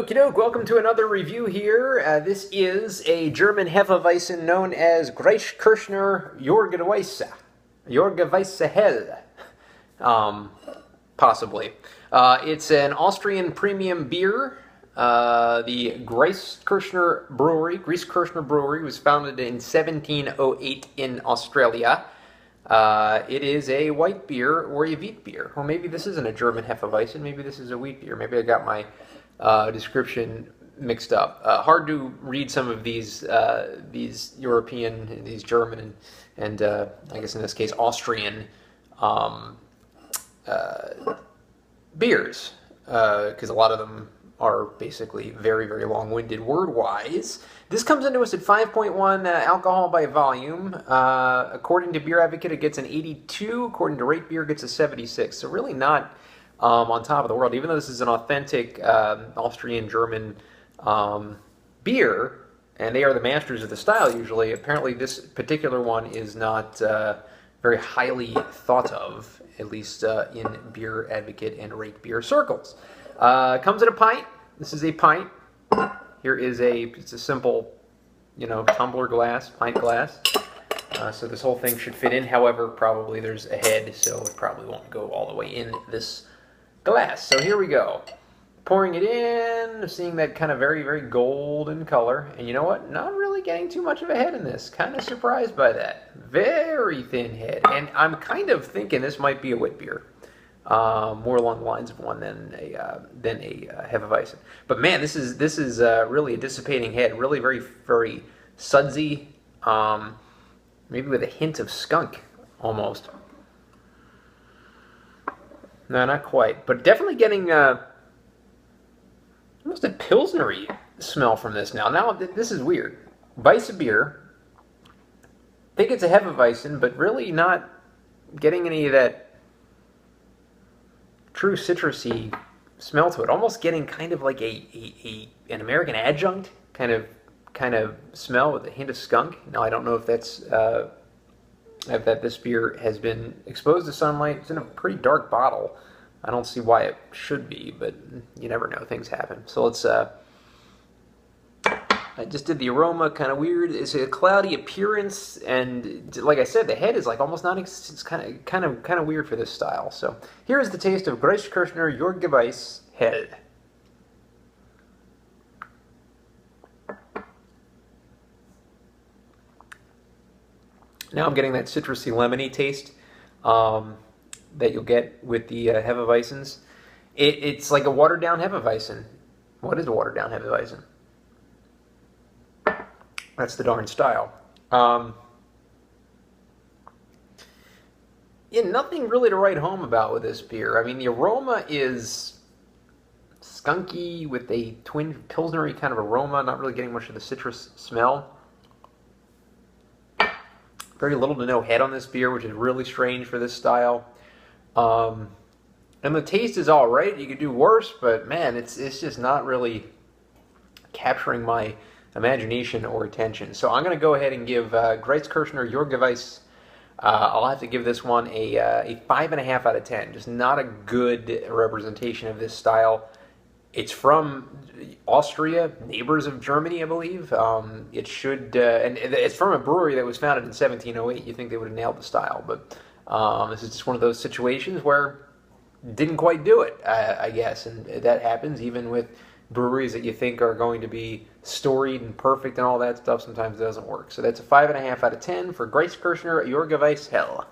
Okie doke, welcome to another review here. This is a German hefeweizen known as Grieskirchner Jorger Weisse. Jorger Weisse Hell. Possibly. It's an Austrian premium beer. The Grieskirchner Brewery was founded in 1708 in Australia. It is a white beer or a wheat beer. Or maybe this isn't a German hefeweizen, maybe this is a wheat beer. Maybe I got my description mixed up. Hard to read some of these European, these German, and I guess in this case Austrian beers, because a lot of them are basically very, very long-winded word-wise. This comes into us at 5.1 alcohol by volume. According to Beer Advocate, it gets an 82. According to Rate Beer, it gets a 76. So really not on top of the world, even though this is an authentic Austrian-German beer, and they are the masters of the style usually. Apparently this particular one is not very highly thought of, at least in Beer Advocate and Rate Beer circles. Comes in a pint. This is a pint. Here is it's a simple, tumbler glass, pint glass. So this whole thing should fit in. However, probably there's a head, so it probably won't go all the way in this glass. So here we go. Pouring it in, seeing that kind of very, very golden color. And you know what? Not really getting too much of a head in this. Kind of surprised by that. Very thin head. And I'm kind of thinking this might be a wit beer. More along the lines of one than a hefeweizen. But man, this is really a dissipating head. Really very, very sudsy. Maybe with a hint of skunk, almost. No, not quite. But definitely getting almost a Pilsner-y smell from this now. Now, this is weird. Weisse beer. I think it's a hefeweizen, but really not getting any of that true citrusy smell to it. Almost getting kind of like an American adjunct kind of smell with a hint of skunk. Now, I don't know if that's that this beer has been exposed to sunlight. It's in a pretty dark bottle. I don't see why it should be, but you never know. Things happen. So let's. I just did the aroma, kind of weird. It's a cloudy appearance, and like I said, the head is like almost non-existent. It's kind of weird for this style. So here is the taste of Grieskirchner Jorger Weisse Hell. Now I'm getting that citrusy, lemony taste that you'll get with the hefeweizens. It's like a watered-down hefeweizen. What is a watered-down hefeweizen? That's the darn style. Yeah, nothing really to write home about with this beer. I mean, the aroma is skunky with a twinge Pilsner-y kind of aroma. Not really getting much of the citrus smell. Very little to no head on this beer, which is really strange for this style. And the taste is all right. You could do worse, but man, it's just not really capturing my imagination or attention. So I'm going to go ahead and give Grieskirchner Jorger Weisse. I'll have to give this one a 5.5 out of 10. Just not a good representation of this style. It's from Austria, neighbors of Germany, I believe. It should, and it's from a brewery that was founded in 1708. You'd think they would have nailed the style, but this is just one of those situations where didn't quite do it, I guess. And that happens even with breweries that you think are going to be storied and perfect and all that stuff. Sometimes it doesn't work. So that's a 5.5 out of 10 for Grieskirchner Jorger Weisse Hell.